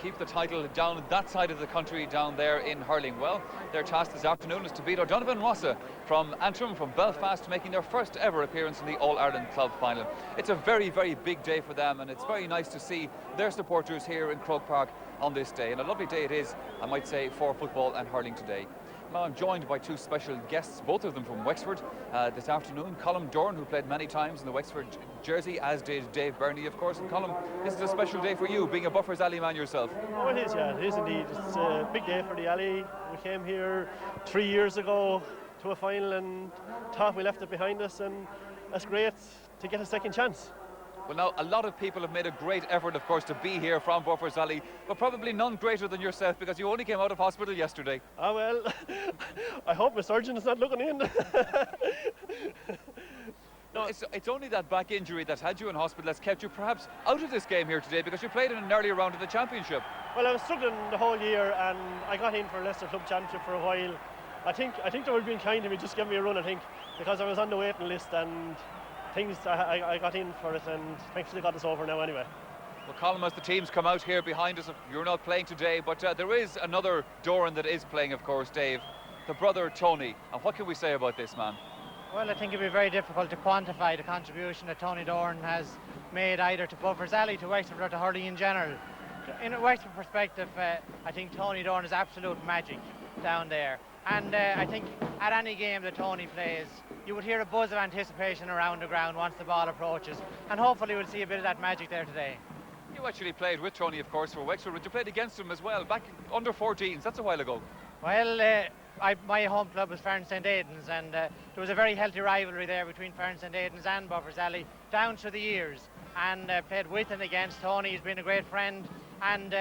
Keep the title down that side of the country down there in Hurling. Well, their task this afternoon is to beat O'Donovan Rossa from Antrim, from Belfast, making their first ever appearance in the All-Ireland Club Final. It's a very, very big day for them, and it's very nice to see their supporters here in Croke Park on this day. And a lovely day it is, I might say, for football and hurling today. Now I'm joined by two special guests, both of them from Wexford this afternoon. Colm Doran, who played many times in the Wexford jersey, as did Dave Burney, of course. And Colm, this is a special day for you, being a Buffers Alley man yourself. Oh, it is, yeah, it is indeed. It's a big day for the Alley. We came here 3 years ago to a final and thought we left it behind us, and that's great to get a second chance. Well, now, a lot of people have made a great effort, of course, to be here from Buffers Alley, but probably none greater than yourself, because you only came out of hospital yesterday. Ah, well, I hope my surgeon is not looking in. No, it's only that back injury that had you in hospital that's kept you perhaps out of this game here today, because you played in an earlier round of the championship. Well, I was struggling the whole year, and I got in for Leicester Club Championship for a while. I think they were being kind to me, just give me a run, I think, because I was on the waiting list, and I got in for it, and thankfully got us over now anyway. Well, Colm, as the teams come out here behind us, you're not playing today, but there is another Doran that is playing, of course, Dave, the brother Tony. And what can we say about this man? Well, I think it'd be very difficult to quantify the contribution that Tony Doran has made either to Buffers Alley, to Wexford, or to hurling in general. In a Wexford perspective, I think Tony Doran is absolute magic down there. And I think at any game that Tony plays, you would hear a buzz of anticipation around the ground once the ball approaches. And hopefully we'll see a bit of that magic there today. You actually played with Tony, of course, for Wexford, but you played against him as well, back under 14s. That's a while ago. Well, my home club was Ferns St Aidan's, and there was a very healthy rivalry there between Ferns St Aidan's and Buffers Alley down through the years. And played with and against Tony. He's been a great friend, and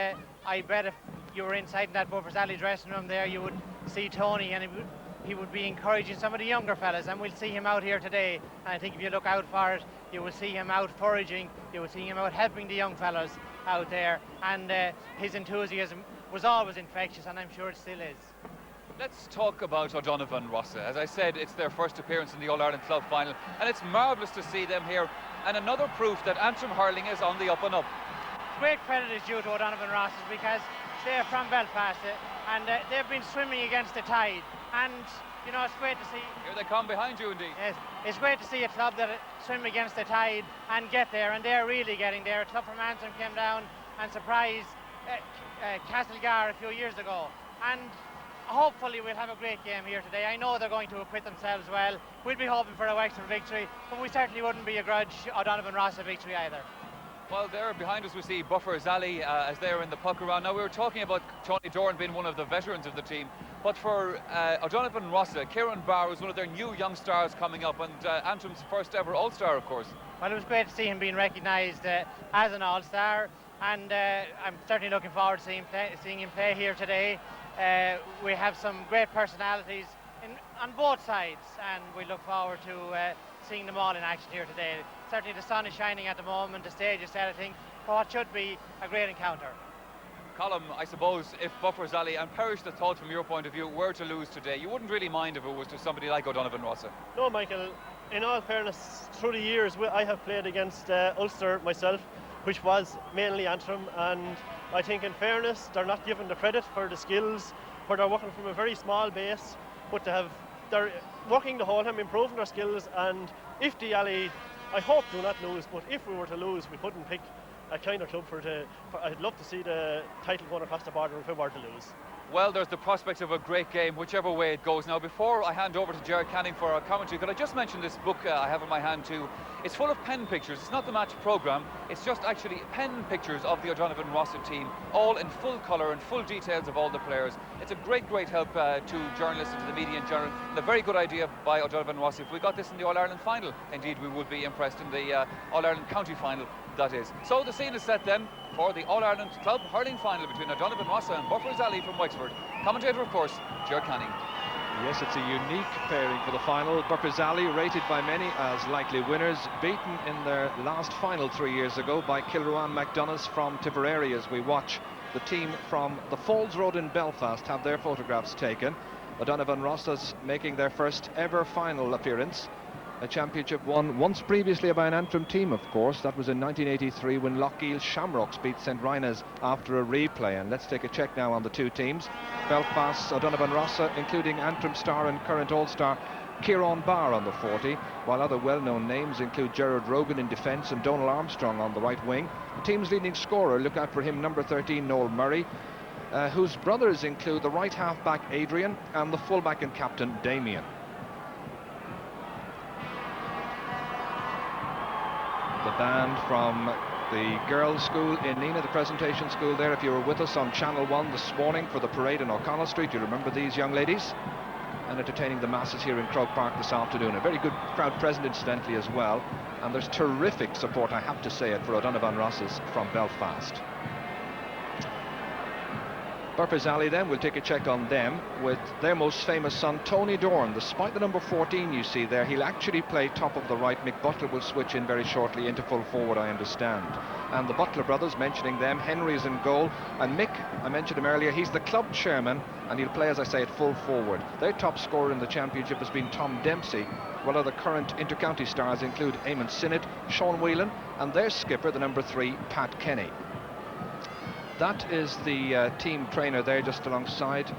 I bet if you were inside in that Buffers Alley dressing room there, you would see Tony, and he would be encouraging some of the younger fellas, and we'll see him out here today. And I think if you look out for it, you will see him out foraging, you will see him out helping the young fellas out there, and his enthusiasm was always infectious, and I'm sure it still is. Let's talk about O'Donovan Rossa. As I said, it's their first appearance in the All-Ireland Club Final, and it's marvellous to see them here, and another proof that Antrim hurling is on the up and up. Great credit is due to O'Donovan Rossa, because they're from Belfast, and they've been swimming against the tide, and you know, it's great to see. Here they come behind you, indeed. Yes, it's great to see a club that swim against the tide and get there, and they're really getting there. A club from Antrim came down and surprised Castlegar a few years ago, and hopefully we'll have a great game here today. I know they're going to acquit themselves well. We'll be hoping for a Wexford victory, but we certainly wouldn't begrudge O'Donovan Rossa victory either. Well, there behind us we see Buffers Alley as they're in the puck around. Now, we were talking about Tony Doran being one of the veterans of the team, but for O'Donovan Rossa, Kieran Barr was one of their new young stars coming up, and Antrim's first ever All-Star, of course. Well, it was great to see him being recognised as an All-Star, and I'm certainly looking forward to seeing him play here today. We have some great personalities on both sides, and we look forward to seeing them all in action here today. Certainly the sun is shining at the moment, the stage is set, I think, for what should be a great encounter. Colm, I suppose if Buffers Alley, and perish the thought from your point of view, were to lose today, you wouldn't really mind if it was to somebody like O'Donovan Rossa? No, Michael, in all fairness, through the years I have played against Ulster myself, which was mainly Antrim, and I think in fairness they're not given the credit for the skills, where they're working from a very small base, but they're working the whole time, improving their skills, and if the Alley, I hope, do not lose, but if we were to lose, we couldn't pick a kind of club I'd love to see the title going across the border if we were to lose. Well, there's the prospect of a great game, whichever way it goes. Now, before I hand over to Gerard Canning for our commentary, could I just mention this book I have in my hand too? It's full of pen pictures. It's not the match programme, it's just actually pen pictures of the O'Donovan Rossa team, all in full colour and full details of all the players. It's a great help to journalists and to the media in general, and a very good idea by O'Donovan Rossa. If we got this in the All-Ireland final, indeed we would be impressed in the All-Ireland county final, that is. So the scene is set then for the All-Ireland Club Hurling final between O'Donovan Rossa and Buffers Alley from Wexford. Commentator, of course, Gerard Canning. Yes, it's a unique pairing for the final. Buffers Alley, rated by many as likely winners, beaten in their last final 3 years ago by Kilruan McDonough's from Tipperary, as we watch the team from the Falls Road in Belfast have their photographs taken. O'Donovan Rossa's making their first ever final appearance. A championship won once previously by an Antrim team, of course. That was in 1983 when Lochiel Shamrocks beat St Rynagh's after a replay. And let's take a check now on the two teams. Belfast's O'Donovan Rossa, including Antrim star and current All-Star Kieran Barr on the 40, while other well-known names include Gerard Rogan in defence and Donal Armstrong on the right wing. The team's leading scorer, look out for him, number 13, Noel Murray, whose brothers include the right half-back Adrian and the full-back and captain Damien. The band from the girls' school in Nenagh, the presentation school there. If you were with us on Channel 1 this morning for the parade in O'Connell Street, you remember these young ladies, and entertaining the masses here in Croke Park this afternoon. A very good crowd present, incidentally, as well, and there's terrific support, I have to say it, for O'Donovan Ross's from Belfast. Burpers Alley then, we'll take a check on them with their most famous son, Tony Dorn. Despite the number 14 you see there, he'll actually play top of the right. Mick Butler will switch in very shortly into full forward, I understand. And the Butler brothers, mentioning them, Henry's in goal, and Mick, I mentioned him earlier, he's the club chairman, and he'll play, as I say, at full forward. Their top scorer in the championship has been Tom Dempsey, while other current inter-county stars include Eamon Sinnott, Sean Whelan, and their skipper, the number 3, Pat Kenny. That is the team trainer there just alongside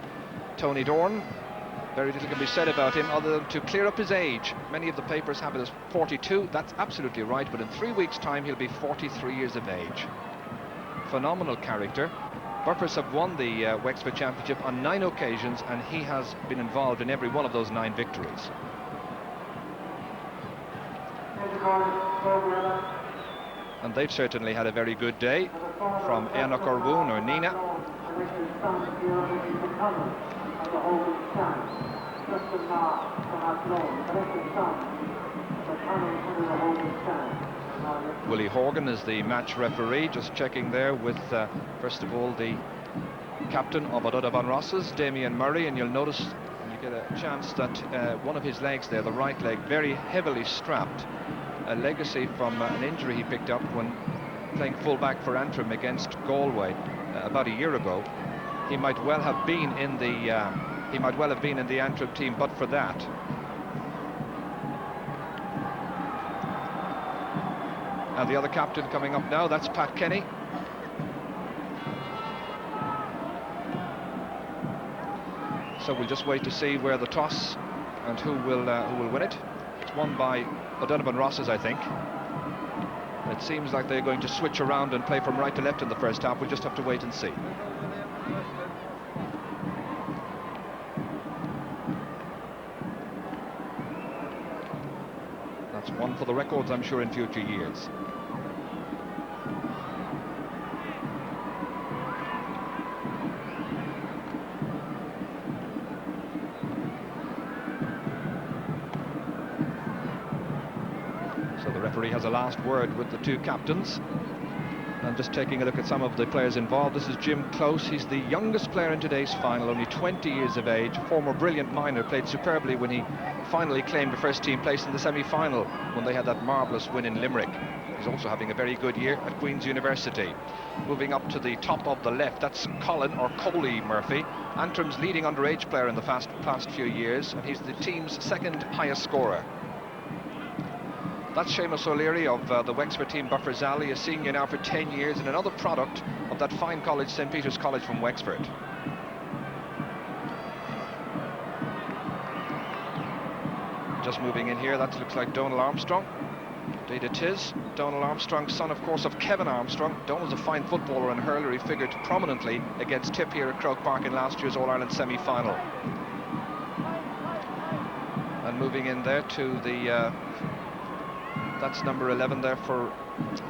Tony Dorn. Very little can be said about him other than to clear up his age. Many of the papers have it as 42. That's absolutely right, but in 3 weeks' time he'll be 43 years of age. Phenomenal character. Burpers have won the Wexford Championship on 9 occasions, and he has been involved in every one of those 9 victories. And they've certainly had a very good day from Enoch Orwoon or Nenagh. Willie Horgan is the match referee, just checking there with first of all the captain of O'Donovan Ross's, Damien Murray, and you'll notice when you get a chance that one of his legs there, the right leg, very heavily strapped. A legacy from an injury he picked up when playing full-back for Antrim against Galway about a year ago. He might well have been in the Antrim team, but for that. And the other captain coming up now, that's Pat Kenny. So we'll just wait to see where the toss and who will win it. It's won by O'Donovan Ross's, I think. It seems like they're going to switch around and play from right to left in the first half. We'll just have to wait and see. That's one for the records, I'm sure, in future years. The referee has a last word with the two captains. And just taking a look at some of the players involved, this is Jim Close. He's the youngest player in today's final, only 20 years of age, former brilliant minor, played superbly when he finally claimed a first team place in the semi-final when they had that marvellous win in Limerick. He's also having a very good year at Queen's University. Moving up to the top of the left, that's Colin or Coley Murphy, Antrim's leading underage player in the past few years, and he's the team's second highest scorer. That's Seamus O'Leary of the Wexford team, Burpers Alley, a senior now for 10 years and another product of that fine college, St Peter's College from Wexford. Just moving in here, that looks like Donal Armstrong. Indeed it is. Donal Armstrong, son of course of Kevin Armstrong. Donal's a fine footballer and hurler. He figured prominently against Tip here at Croke Park in last year's All-Ireland semi-final. And moving in there to the that's number 11 there for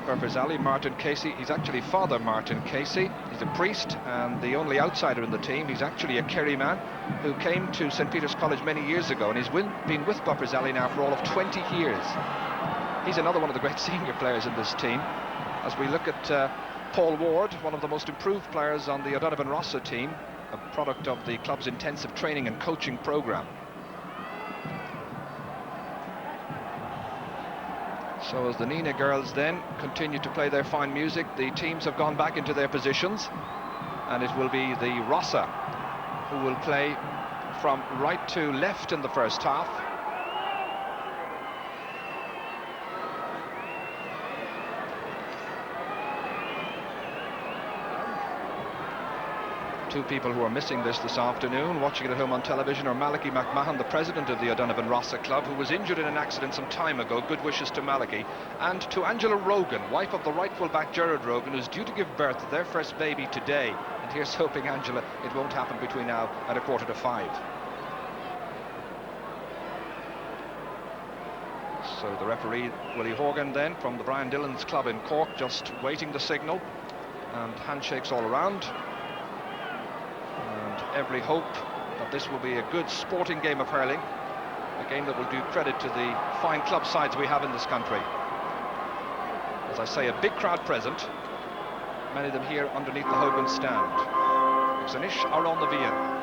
Burpers Alley, Martin Casey. He's actually Father Martin Casey. He's a priest and the only outsider in the team. He's actually a Kerry man who came to St Peter's College many years ago, and he's been with Burpers Alley now for all of 20 years. He's another one of the great senior players in this team. As we look at Paul Ward, one of the most improved players on the O'Donovan Rossa team, a product of the club's intensive training and coaching programme. So as the Nenagh girls then continue to play their fine music, the teams have gone back into their positions, and it will be the Rossa who will play from right to left in the first half. Two people who are missing this afternoon, watching it at home on television, are Malachy McMahon, the president of the O'Donovan Rossa club, who was injured in an accident some time ago. Good wishes to Malachy. And to Angela Rogan, wife of the right full-back Gerard Rogan, who's due to give birth to their first baby today. And here's hoping, Angela, it won't happen between now and 4:45. So the referee, Willie Horgan, then, from the Brian Dillon's club in Cork, just waiting the signal. And handshakes all around. Every hope that this will be a good sporting game of hurling, a game that will do credit to the fine club sides we have in this country. As I say, a big crowd present, many of them here underneath the Hogan stand. Xanish are on the Via.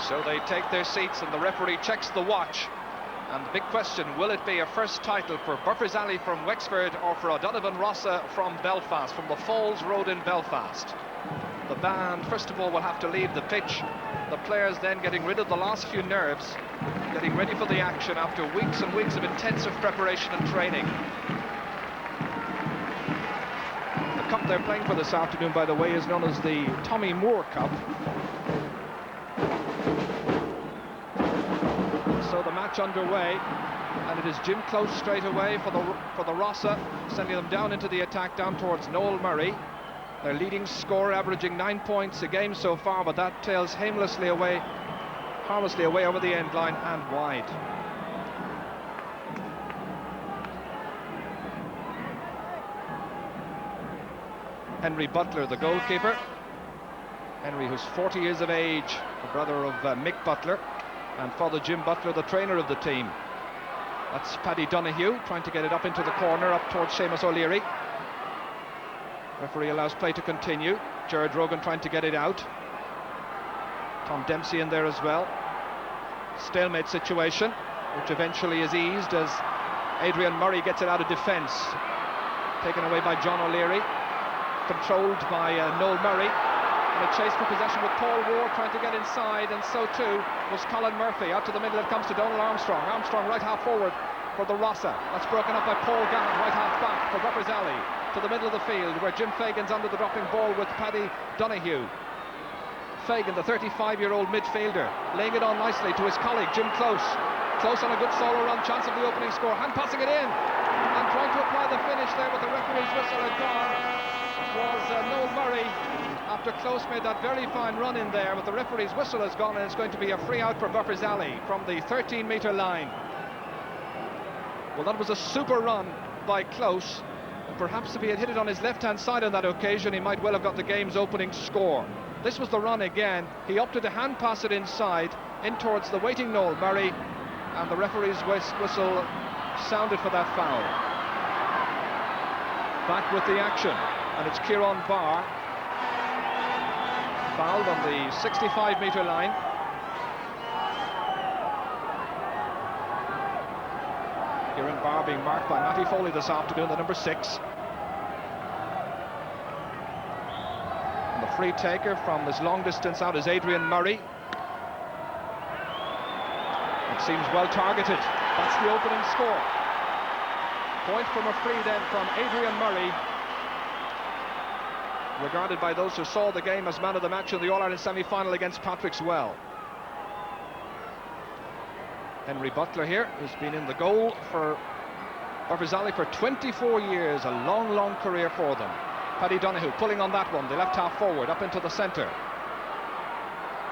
So they take their seats and the referee checks the watch. And the big question, will it be a first title for Burford from Wexford or for O'Donovan Rossa from Belfast, from the Falls Road in Belfast? The band, first of all, will have to leave the pitch. The players then getting rid of the last few nerves, getting ready for the action after weeks and weeks of intensive preparation and training. The cup they're playing for this afternoon, by the way, is known as the Tommy Moore Cup. So the match underway, and it is Jim Close straight away for the Rossa, sending them down into the attack, down towards Noel Murray. Their leading scorer, averaging 9 points a game so far, but that tails harmlessly away over the end line and wide. Henry Butler, the goalkeeper. Henry, who's 40 years of age, the brother of Mick Butler, and Father Jim Butler, the trainer of the team. That's Paddy Donoghue trying to get it up into the corner, up towards Seamus O'Leary. Referee allows play to continue. Gerard Rogan trying to get it out. Tom Dempsey in there as well. Stalemate situation, which eventually is eased as Adrian Murray gets it out of defence. Taken away by John O'Leary. Controlled by Noel Murray. And a chase for possession with Paul Ward trying to get inside, and so too was Colin Murphy. Out to the middle it comes to Donald Armstrong. Armstrong right half forward for the Rossa. That's broken up by Paul Gannon, right half back for Buffers Alley. To the middle of the field where Jim Fagan's under the dropping ball with Paddy Donoghue. Fagan, the 35-year-old midfielder, laying it on nicely to his colleague Jim Close. Close on a good solo run, chance of the opening score, hand passing it in, and trying to apply the finish there with the referee's whistle had gone was Noel Murray, after Close made that very fine run in there, but the referee's whistle has gone and it's going to be a free out for Buffers Alley from the 13-metre line. Well, that was a super run by Close. Perhaps if he had hit it on his left-hand side on that occasion, he might well have got the game's opening score. This was the run again. He opted to hand pass it inside, in towards the waiting Noel Murray, and the referee's whistle sounded for that foul. Back with the action, and it's Kieran Barr. Fouled on the 65-metre line. Kieran Barr being marked by Matty Foley this afternoon, the number 6. And the free taker from this long distance out is Adrian Murray. It seems well targeted. That's the opening score. Point from a free then from Adrian Murray. Regarded by those who saw the game as man of the match in the All-Ireland semi-final against Patrick Swell. Henry Butler here, who's been in the goal for Burford for 24 years, a long, long career for them. Paddy Donoghue pulling on that one, the left half forward, up into the centre.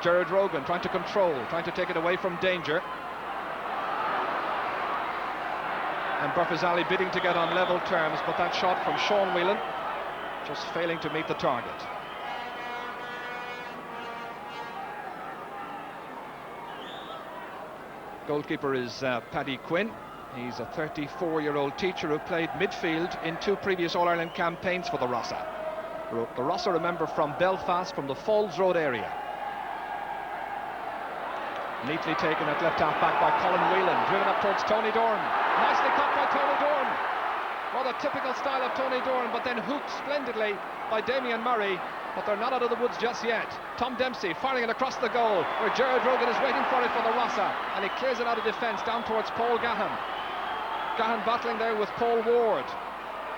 Gerard Rogan trying to control, trying to take it away from danger. And Burford bidding to get on level terms, but that shot from Sean Whelan just failing to meet the target. Goalkeeper is Paddy Quinn. He's a 34-year-old teacher who played midfield in 2 previous All-Ireland campaigns for the Rossa. The Rossa, remember, from Belfast, from the Falls Road area. Neatly taken at left half back by Colin Whelan, driven up towards Tony Doran. Nicely caught by Tony Doran. Rather typical style of Tony Doran, but then hooked splendidly by Damien Murray. But they're not out of the woods just yet. Tom Dempsey firing it across the goal, where Gerard Rogan is waiting for it for the Rossa, and he clears it out of defence down towards Paul Gahan. Gahan battling there with Paul Ward.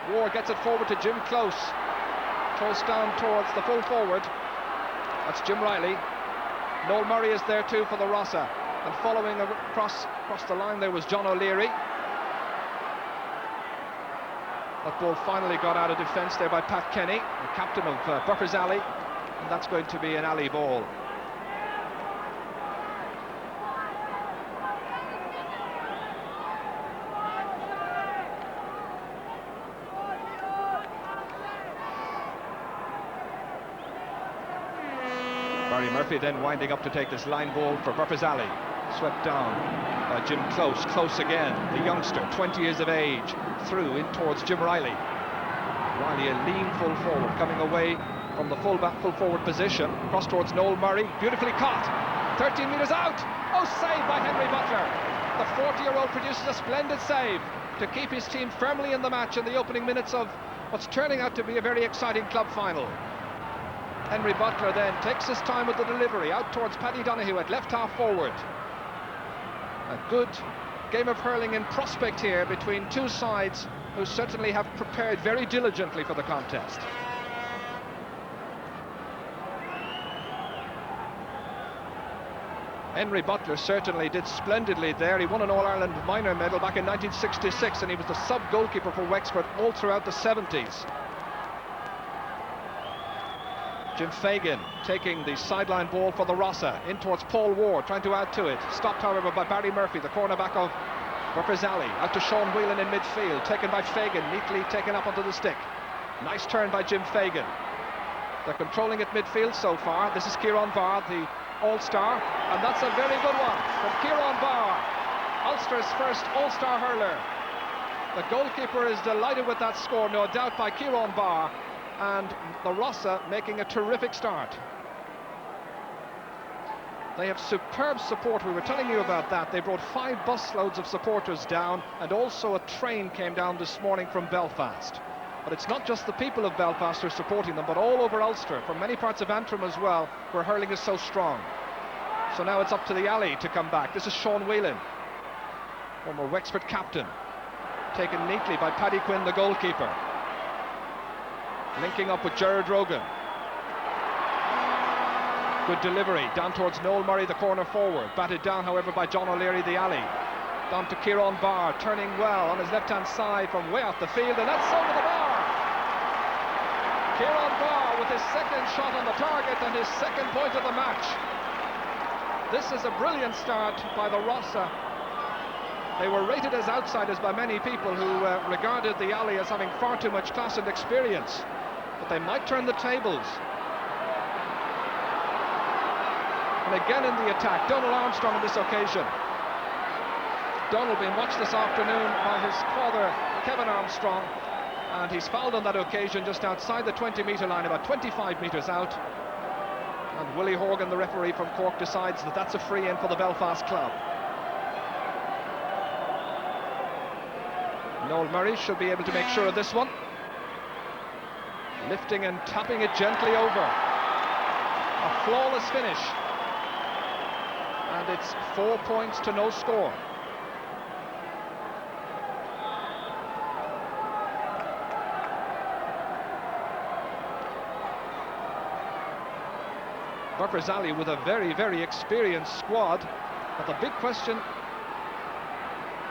Ward gets it forward to Jim Close. Close down towards the full forward. That's Jim Riley. Noel Murray is there too for the Rossa, and following across the line there was John O'Leary. That ball finally got out of defence there by Pat Kenny, the captain of Burford Alley, and that's going to be an alley ball. Barry Murphy then winding up to take this line ball for Burford Alley. Swept down by Jim Close. Close again, the youngster, 20 years of age, through in towards Jim Riley. Riley, a lean full forward, coming away from the full forward position, across towards Noel Murray, beautifully caught, 13 metres out. Oh, save by Henry Butler. The 40-year-old produces a splendid save to keep his team firmly in the match in the opening minutes of what's turning out to be a very exciting club final. Henry Butler then takes his time with the delivery out towards Paddy Donoghue at left half forward. A good game of hurling in prospect here between 2 sides who certainly have prepared very diligently for the contest. Henry Butler certainly did splendidly there. He won an All-Ireland minor medal back in 1966, and he was the sub-goalkeeper for Wexford all throughout the 70s. Jim Fagan taking the sideline ball for the Rossa, in towards Paul Ward, trying to add to it. Stopped, however, by Barry Murphy, the cornerback of Burford Alley. Out to Sean Whelan in midfield, taken by Fagan, neatly taken up onto the stick. Nice turn by Jim Fagan. They're controlling it midfield so far. This is Kieran Barr, the All-Star, and that's a very good one from Kieran Barr, Ulster's first All-Star hurler. The goalkeeper is delighted with that score, no doubt, by Kieran Barr, and the Rossa making a terrific start. They have superb support. We were telling you about that. They brought 5 busloads of supporters down, and also a train came down this morning from Belfast. But it's not just the people of Belfast who are supporting them, but all over Ulster, from many parts of Antrim as well, where hurling is so strong. So now it's up to the alley to come back. This is Sean Whelan, former Wexford captain, taken neatly by Paddy Quinn, the goalkeeper. Linking up with Gerard Rogan. Good delivery down towards Noel Murray, the corner forward. Batted down, however, by John O'Leary, the alley. Down to Kieran Barr, turning well on his left-hand side from way out the field, and that's over the bar. Kieran Barr with his second shot on the target and his second point of the match. This is a brilliant start by the Rossa. They were rated as outsiders by many people who regarded the alley as having far too much class and experience. But they might turn the tables. And again in the attack, Donald Armstrong on this occasion. Donald being watched this afternoon by his father, Kevin Armstrong, and he's fouled on that occasion just outside the 20-metre line, about 25 metres out. And Willie Horgan, the referee from Cork, decides that that's a free in for the Belfast club. Noel Murray should be able to make sure of this one. Lifting and tapping it gently over. A flawless finish. And it's 4 points to no score. Burford Alley with a very, very experienced squad. But the big question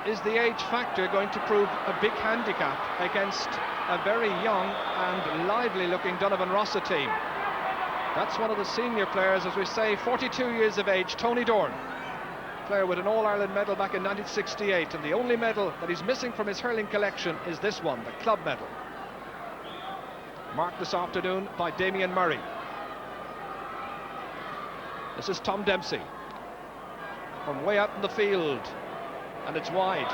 is the age factor going to prove a big handicap against a very young and lively looking Donovan Rossa team? That's one of the senior players, as we say, 42 years of age, Tony Dorn, player with an All-Ireland medal back in 1968, and the only medal that he's missing from his hurling collection is this one, the club medal, marked this afternoon by Damien Murray. This is Tom Dempsey from way out in the field, and it's wide.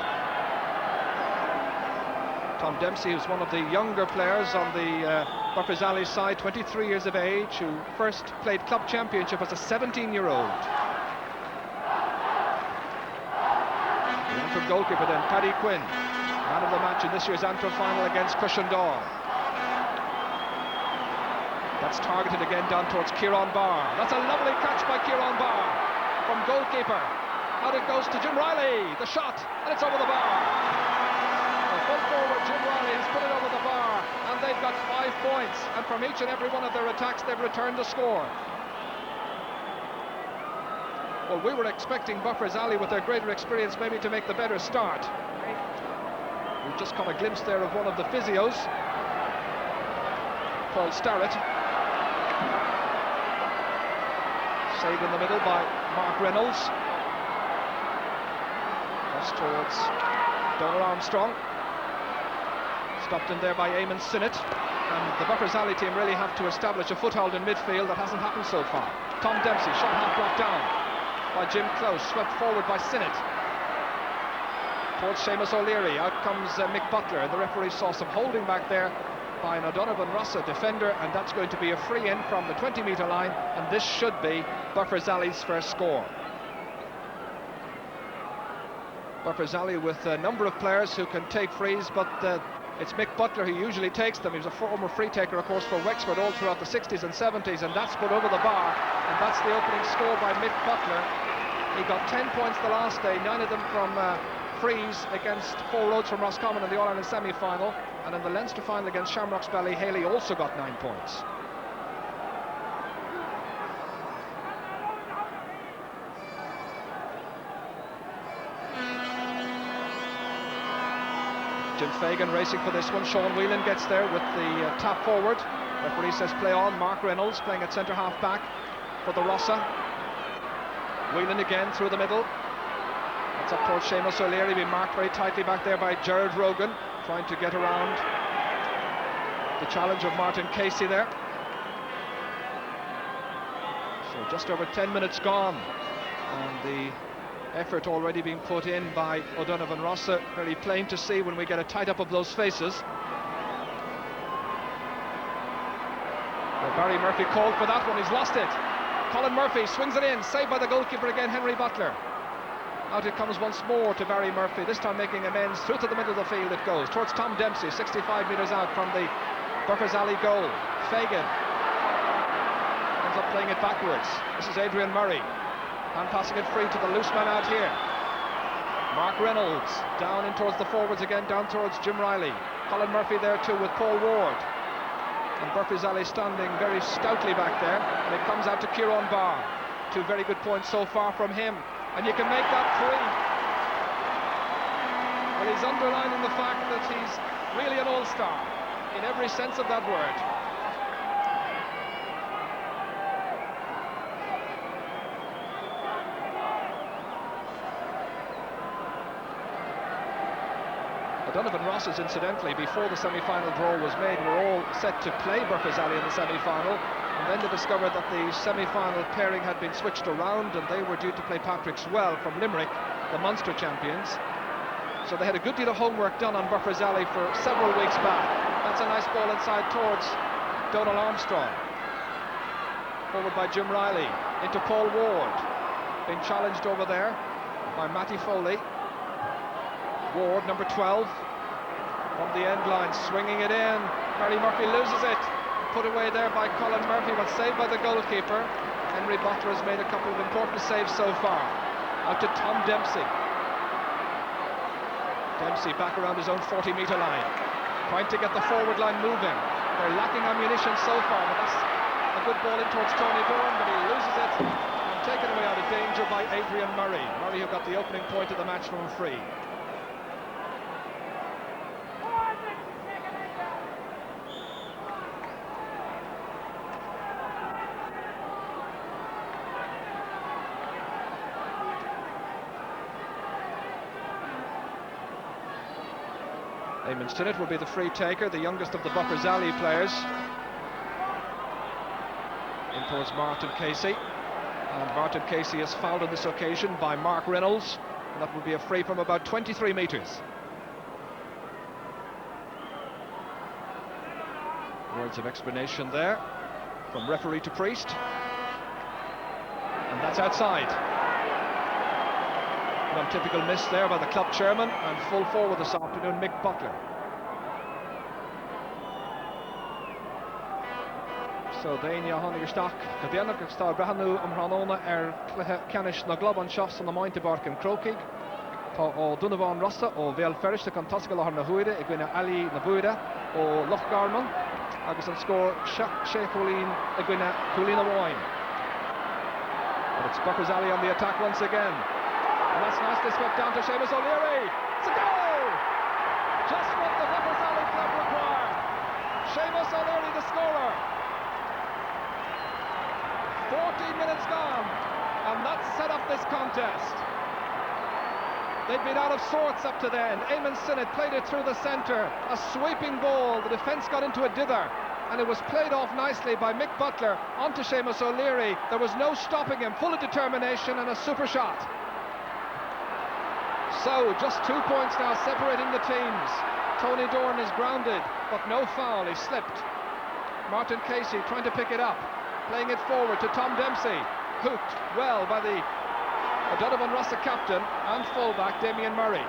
Tom Dempsey, who's one of the younger players on the Buffers Alley side, 23 years of age, who first played club championship as a 17-year-old. For goalkeeper then, Paddy Quinn, man of the match in this year's Antrim final against Cushendall. That's targeted again down towards Kieran Barr. That's a lovely catch by Kieran Barr from goalkeeper. Out it goes to Jim Riley, the shot, and it's over the bar. The full forward Jim Riley has put it over the bar, and they've got 5 points, and from each and every one of their attacks they've returned the score. Well, we were expecting Buffers Alley, with their greater experience, maybe to make the better start. We've just caught a glimpse there of one of the physios, Paul Starrett. Saved in the middle by Mark Reynolds. That's towards Donald Armstrong. Stopped in there by Eamon Sinnott. And the Buffers Alley team really have to establish a foothold in midfield. That hasn't happened so far. Tom Dempsey, shot half brought down by Jim Close, swept forward by Sinnott towards Seamus O'Leary. Out comes Mick Butler, and the referee saw some holding back there by an O'Donovan Rossa defender, and that's going to be a free in from the 20-metre line, and this should be Buffers Alley's first score. Buffers Alley with a number of players who can take frees, but it's Mick Butler who usually takes them. He was a former free taker, of course, for Wexford all throughout the 60s and 70s, and that's put over the bar, and that's the opening score by Mick Butler. He got 10 points the last day, 9 of them from frees against Four Roads from Roscommon in the All-Ireland semi-final, and in the Leinster final against Shamrocks Ballyhaley also got 9 points. Jim Fagan racing for this one. Sean Whelan gets there with the tap forward. Referee says play on. Mark Reynolds playing at centre half back for the Rossa. Whelan again through the middle. That's up towards Seamus O'Leary, being marked very tightly back there by Gerard Rogan, trying to get around the challenge of Martin Casey there. So just over 10 minutes gone, and the effort already being put in by O'Donovan Rossa. Very plain to see when we get a tight up of those faces. Well, Barry Murphy called for that one, he's lost it. Colin Murphy swings it in, saved by the goalkeeper again, Henry Butler. Out it comes once more to Barry Murphy, this time making amends. Through to the middle of the field it goes, towards Tom Dempsey, 65 metres out from the Buffers Alley goal. Fagan ends up playing it backwards. This is Adrian Murray, and passing it free to the loose man out here. Mark Reynolds down in towards the forwards again, down towards Jim Riley. Colin Murphy there too with Paul Ward. And Buffers Alley standing very stoutly back there, and it comes out to Kieran Barr. 2 very good points so far from him, and you can make that 3. Well, he's underlining the fact that he's really an all-star in every sense of that word. Donovan Ross's, incidentally, before the semi-final draw was made, were all set to play Buffers Alley in the semi-final, and then they discovered that the semi-final pairing had been switched around, and they were due to play Patrick Swell from Limerick, the Munster champions. So they had a good deal of homework done on Buffers Alley for several weeks back. That's a nice ball inside towards Donald Armstrong. Forward by Jim Riley, into Paul Ward, being challenged over there by Matty Foley. Ward, number 12, from the end line, swinging it in. Barry Murphy loses it. Put away there by Colin Murphy, but saved by the goalkeeper. Henry Butler has made a couple of important saves so far. Out to Tom Dempsey. Dempsey back around his own 40-metre line, trying to get the forward line moving. They're lacking ammunition so far, but that's a good ball in towards Tony Dorn, but he loses it and taken away out of danger by Adrian Murray. Murray, who got the opening point of the match from a free. Eamon Stinnett will be the free taker, the youngest of the Buffers Alley players. In towards Martin Casey. And Martin Casey is fouled on this occasion by Mark Reynolds. And that will be a free from about 23 metres. Words of explanation there from referee to Priest. And that's outside. An untypical miss there by the club chairman, and full forward this afternoon, Mick Butler. So Dania Honigstach, Kadiana Star Brahanu Umranona Canish Nagloban Shots on the Mointe Bark and Crokig. O Donovan Rossa, o Vel Ferrish, the Contascal Harnahuida, Egwina Ali Nabuida, o Lochgarman, Agus and score Sheikh Hulin, Egwina Hulina Wine. But it's Buffers Alley on the attack once again. And that's nicely swept down to Seamus O'Leary. It's a goal! Just what the Buffers Alley club required. Seamus O'Leary, the scorer. 14 minutes gone, and that set up this contest. They'd been out of sorts up to then. Eamon Stinnett played it through the centre. A sweeping ball. The defence got into a dither, and it was played off nicely by Mick Butler onto Seamus O'Leary. There was no stopping him. Full of determination and a super shot. So just 2 points now separating the teams. Tony Dorn is grounded, but no foul. He slipped. Martin Casey trying to pick it up, playing it forward to Tom Dempsey. Hooked well by the Donovan Rossa captain and fullback Damien Murray.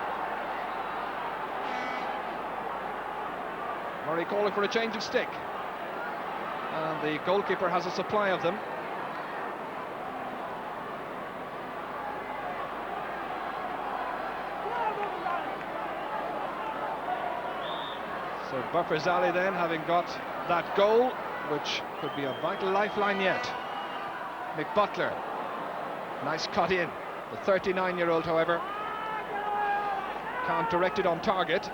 Murray calling for a change of stick, and the goalkeeper has a supply of them. So Buffers Alley then, having got that goal, which could be a vital lifeline yet. Mick Butler, nice cut in. The 39-year-old, however, can't direct it on target.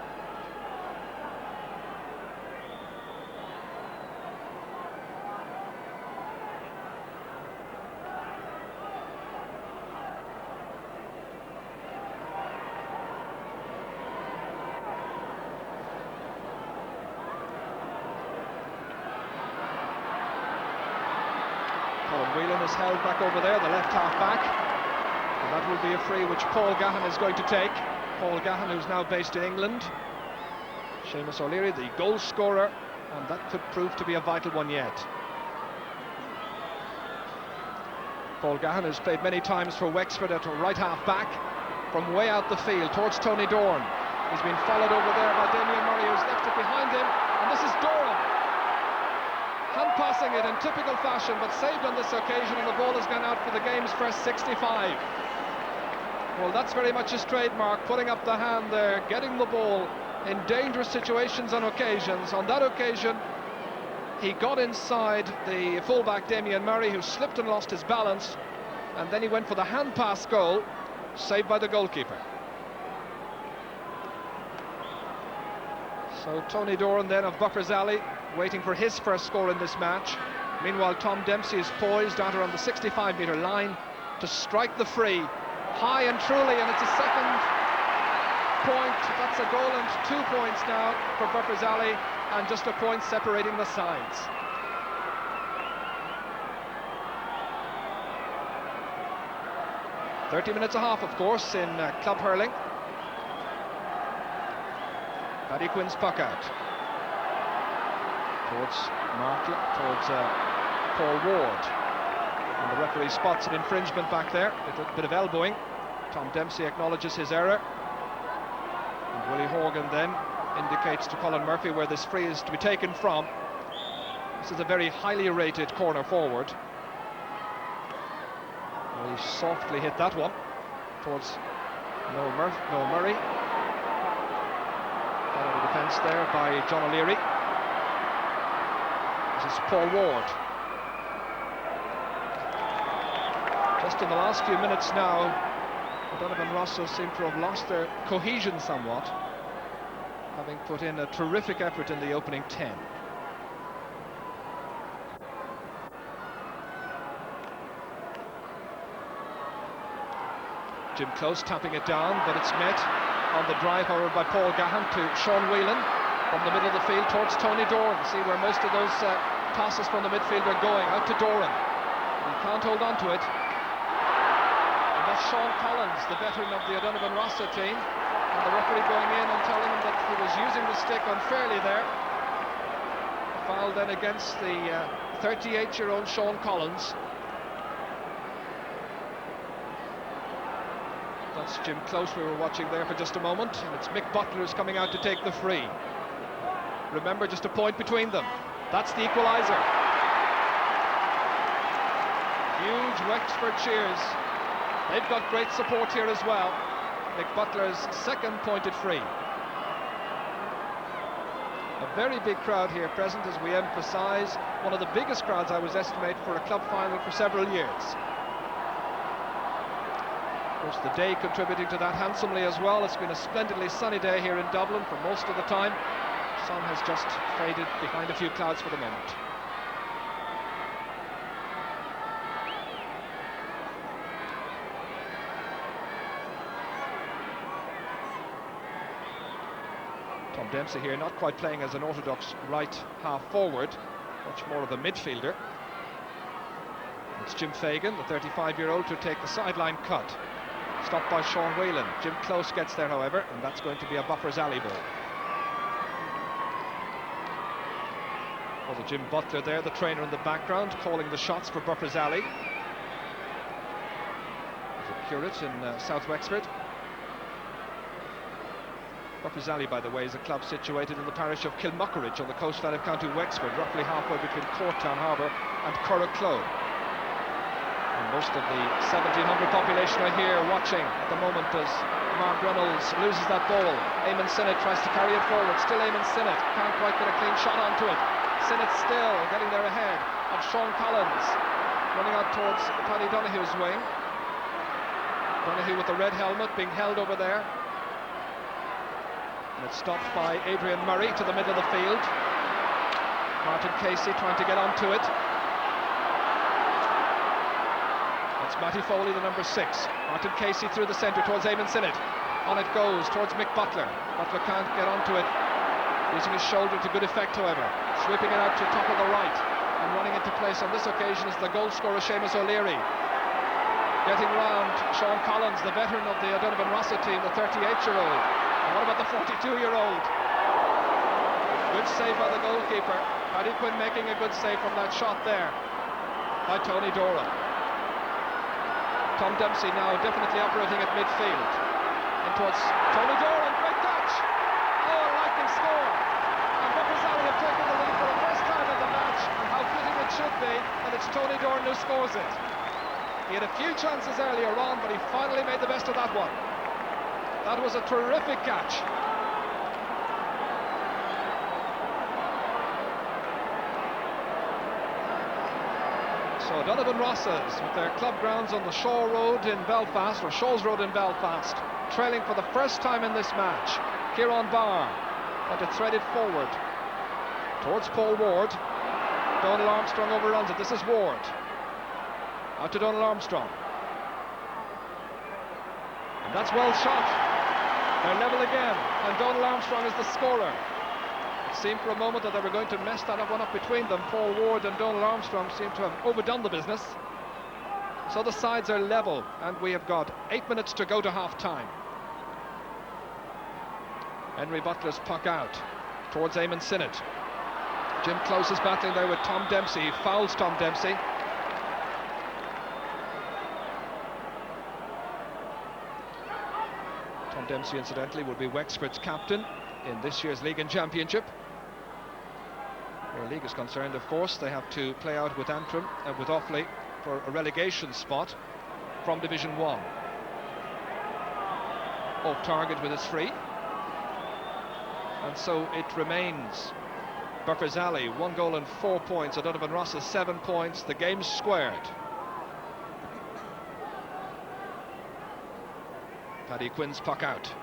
Colin Whelan is held back over there, the left half back. And that will be a free which Paul Gahan is going to take. Paul Gahan, who's now based in England. Seamus O'Leary, the goal scorer, and that could prove to be a vital one yet. Paul Gahan has played many times for Wexford at right half back, from way out the field towards Tony Dorn. He's been followed over there by Damien Murray, who's left it behind him, and this is Doran. Hand passing it in typical fashion, but saved on this occasion, and the ball has gone out for the game's first 65. Well, that's very much his trademark, putting up the hand there, getting the ball in dangerous situations on occasions. On that occasion, he got inside the fullback Damien Murray, who slipped and lost his balance, and then he went for the hand pass goal, saved by the goalkeeper. So Tony Doran then of Buffers Alley, waiting for his first score in this match. Meanwhile, Tom Dempsey is poised out around the 65-metre line to strike the free, high and truly, and it's a second point. That's a goal and 2 points now for Buffers Alley, and just a point separating the sides. "30 minutes a half, of course, in club hurling." Paddy Quinn's puck out towards Markle, towards Paul Ward. And the referee spots an infringement back there, a bit of elbowing. Tom Dempsey acknowledges his error. And Willie Horgan then indicates to Colin Murphy where this free is to be taken from. This is a very highly rated corner forward. Well, he softly hit that one towards Noel Murray. Out of the defence there by John O'Leary. This is Paul Ward. Just in the last few minutes now, Donovan Rossa seem to have lost their cohesion somewhat, having put in a terrific effort in the opening 10. Jim Close tapping it down, but it's met on the drive, however, by Paul Gahan to Sean Whelan from the middle of the field towards Tony Doran. See where most of those passes from the midfield are going, out to Doran. He can't hold on to it. And that's Sean Collins, the veteran of the O'Donovan Rossa team. And the referee going in and telling him that he was using the stick unfairly there. A foul then against the 38-year-old Sean Collins. That's Jim Close we were watching there for just a moment. And it's Mick Butler who's coming out to take the free. Remember, just a point between them. That's the equaliser. Huge Wexford cheers. They've got great support here as well. Mick Butler's second pointed free. A very big crowd here present, as we emphasise. One of the biggest crowds, I was estimated, for a club final for several years. Of course, the day contributing to that handsomely as well. It's been a splendidly sunny day here in Dublin for most of the time. The sun has just faded behind a few clouds for the moment. Tom Dempsey here, not quite playing as an orthodox right half forward, much more of a midfielder. It's Jim Fagan, the 35-year-old, to take the sideline cut. Stopped by Sean Whelan. Jim Close gets there, however, and that's going to be a Buffer's alley ball. Was Jim Butler there, the trainer in the background, calling the shots for Buffer's alley. He's a curate in South Wexford. Buffer's alley, by the way, is a club situated in the parish of Kilmuckeridge on the coastline of County Wexford, roughly halfway between Courtown Harbour and Curracloe. And most of the 1,700 population are here watching at the moment as Mark Reynolds loses that ball. Eamon Sinnott tries to carry it forward. Still Eamon Sinnott, can't quite get a clean shot onto it. Sinnott still getting there ahead of Sean Collins, running out towards Paddy Donoghue's wing. Donoghue with the red helmet being held over there. And it's stopped by Adrian Murray to the middle of the field. Martin Casey trying to get onto it. That's Matty Foley, the number 6. Martin Casey through the centre towards Eamon Sinnott. On it goes towards Mick Butler. Butler can't get onto it. Using his shoulder to good effect, however. Sweeping it out to top of the right. And running into place on this occasion is the goal scorer Seamus O'Leary. Getting round Sean Collins, the veteran of the O'Donovan Rossa team, the 38-year-old. And what about the 42-year-old? Good save by the goalkeeper. Paddy Quinn making a good save from that shot there by Tony Doran. Tom Dempsey now definitely operating at midfield. In towards Tony Doran, great catch! Oh, a lightning score! And Buffer's Alley have taken the lead for the first time in the match, and how fitting it should be that it's Tony Doran who scores it. He had a few chances earlier on, but he finally made the best of that one. That was a terrific catch. So O'Donovan Rossas with their club grounds on the Shaw Road in Belfast, or Shaw's Road in Belfast, trailing for the first time in this match. Kieran Barr had to thread it forward towards Paul Ward. Donal Armstrong overruns it. This is Ward. Out to Donal Armstrong. And that's well shot. They're level again, and Donal Armstrong is the scorer. It seemed for a moment that they were going to mess that one up between them. Paul Ward and Donal Armstrong seem to have overdone the business. So the sides are level, and we have got 8 minutes to go to half-time. Henry Butler's puck out towards Eamon Sinnott. Jim Close is battling there with Tom Dempsey. He fouls Tom Dempsey. Tom Dempsey, incidentally, will be Wexford's captain in this year's League and Championship. Where league is concerned, of course, they have to play out with Antrim and with Offaly for a relegation spot from Division 1. Off target with his free. And so it remains Buffer's Alley, 1 goal and 4 points. O'Donovan Rossa 7 points. The game's squared. Paddy Quinn's puck out.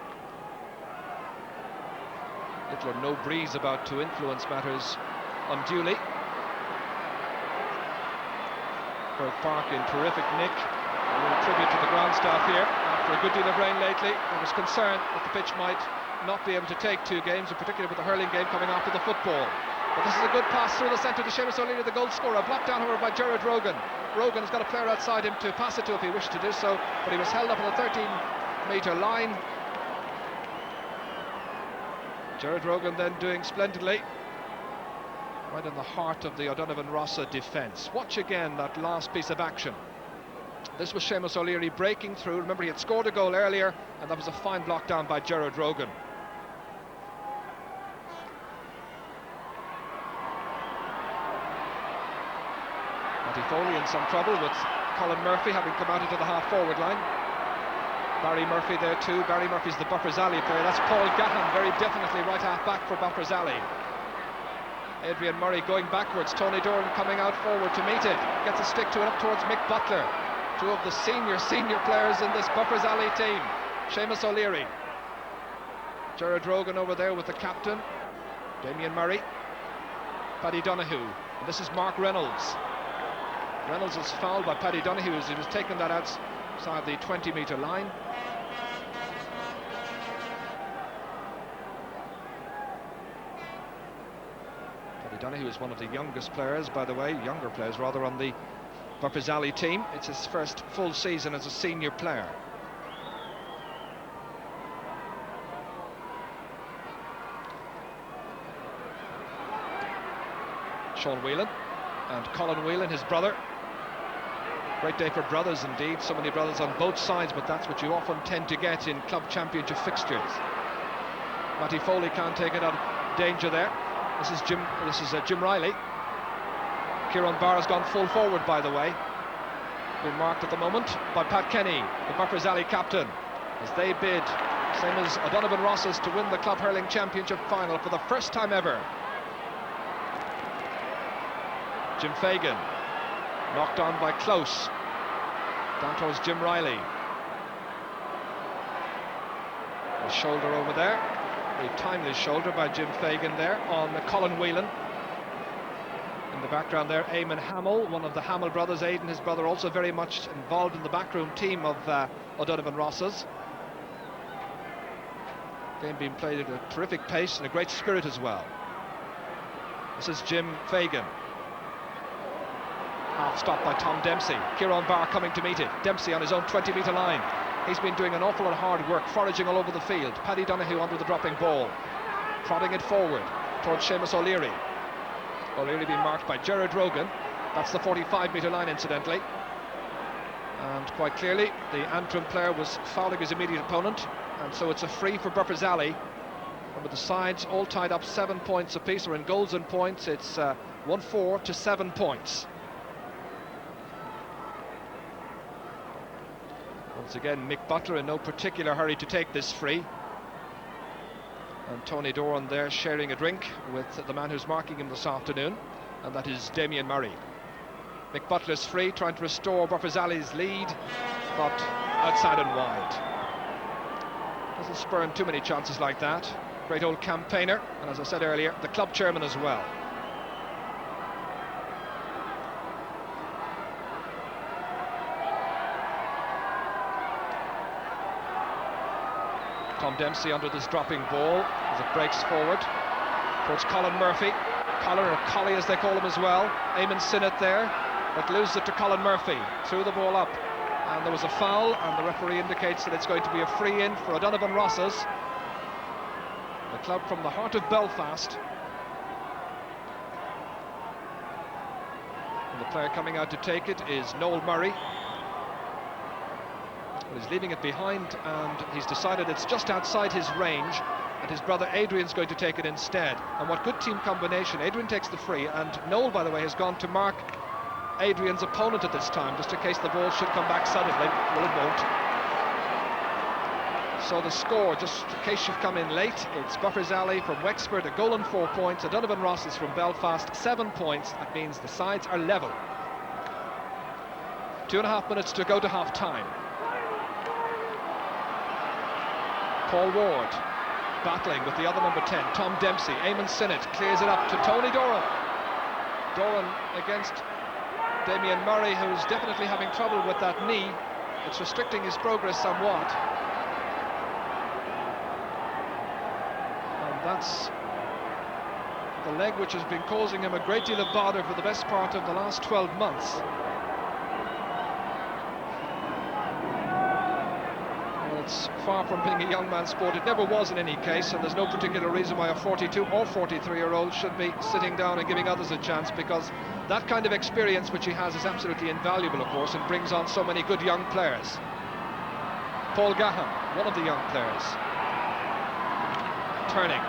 Little or no breeze about to influence matters unduly. Kirk Park in terrific nick. A little tribute to the ground staff here after After a good deal of rain lately, there was concern that the pitch might not be able to take 2 games, in particular with the hurling game coming after the football. But this is a good pass through the centre to Seamus O'Leary, the goal scorer. Blocked down, however, by Gerard Rogan. Rogan has got a player outside him to pass it to if he wished to do so, but he was held up on the 13-metre line. Gerard Rogan then doing splendidly, right in the heart of the O'Donovan Rossa defence. Watch again that last piece of action. This was Seamus O'Leary breaking through. Remember, he had scored a goal earlier, and that was a fine block down by Gerard Rogan. Matty Foley in some trouble with Colin Murphy having come out into the half-forward line. Barry Murphy there too. Barry Murphy's the Buffers Alley player. That's Paul Gahan, very definitely right half-back for Buffers Alley. Adrian Murray going backwards. Tony Doran coming out forward to meet it. Gets a stick to it up towards Mick Butler. 2 of the senior players in this Buffers Alley team. Seamus O'Leary. Gerard Rogan over there with the captain, Damien Murray. Paddy Donoghue. And this is Mark Reynolds. Reynolds was fouled by Paddy Donoghue as he was taking that outside the 20-metre line. Paddy Donoghue is one of the youngest players, by the way, younger players rather, on the Buffers Alley team. It's his first full season as a senior player. Sean Whelan and Colin Whelan, his brother. Great day for brothers indeed, so many brothers on both sides, but that's what you often tend to get in club championship fixtures. Matty Foley can't take it out of danger there. This is Jim Riley. Kieran Barr has gone full forward, by the way. Being marked at the moment by Pat Kenny, the Buffers Alley captain, as they bid, same as O'Donovan Ross's, to win the Club Hurling Championship final for the first time ever. Jim Fagan, knocked on by Close, down towards Jim Riley. A shoulder over there, a timely shoulder by Jim Fagan there on Colin Whelan. In the background there, Eamon Hamill, one of the Hamill brothers. Aidan, his brother, also very much involved in the backroom team of O'Donovan Ross's. Game being played at a terrific pace and a great spirit as well. This is Jim Fagan. Half stop by Tom Dempsey. Kieran Barr coming to meet it. Dempsey on his own 20-metre line. He's been doing an awful lot of hard work, foraging all over the field. Paddy Donoghue under the dropping ball, prodding it forward towards Seamus O'Leary. O'Leary being marked by Gerard Rogan. That's the 45-metre line, incidentally. And quite clearly, the Antrim player was fouling his immediate opponent, and so it's a free for Buffers Alley. And with the sides all tied up 7 points apiece, or in goals and points, it's 1-4 to 7 points. Once again, Mick Butler in no particular hurry to take this free. And Tony Doran there sharing a drink with the man who's marking him this afternoon, and that is Damien Murray. Mick Butler's free, trying to restore Buffers Alley's lead, but outside and wide. Doesn't spurn too many chances like that. Great old campaigner, and as I said earlier, the club chairman as well. Tom Dempsey under this dropping ball as it breaks forward towards Colin Murphy. Colin, or Collie as they call him as well. Eamon Sinnott there, but loses it to Colin Murphy. Threw the ball up, and there was a foul, and the referee indicates that it's going to be a free in for O'Donovan Ross's, the club from the heart of Belfast. And the player coming out to take it is Noel Murray. But he's leaving it behind, and he's decided it's just outside his range, and his brother Adrian's going to take it instead. And what good team combination. Adrian takes the free, and Noel, by the way, has gone to mark Adrian's opponent at this time, just in case the ball should come back suddenly. Well, it won't. So the score, just in case you've come in late, it's Buffers Alley from Wexford, a goal and 4 points. O'Donovan Ross is from Belfast, 7 points. That means the sides are level. 2.5 minutes to go to half-time. Paul Ward battling with the other number 10, Tom Dempsey. Eamon Sinnott clears it up to Tony Doran. Doran against Damien Murray, who's definitely having trouble with that knee. It's restricting his progress somewhat. And that's the leg which has been causing him a great deal of bother for the best part of the last 12 months. Well, it's far from being a young man's sport. It never was in any case, and there's no particular reason why a 42 or 43-year-old should be sitting down and giving others a chance, because that kind of experience which he has is absolutely invaluable, of course, and brings on so many good young players. Paul Gahan, one of the young players. Turning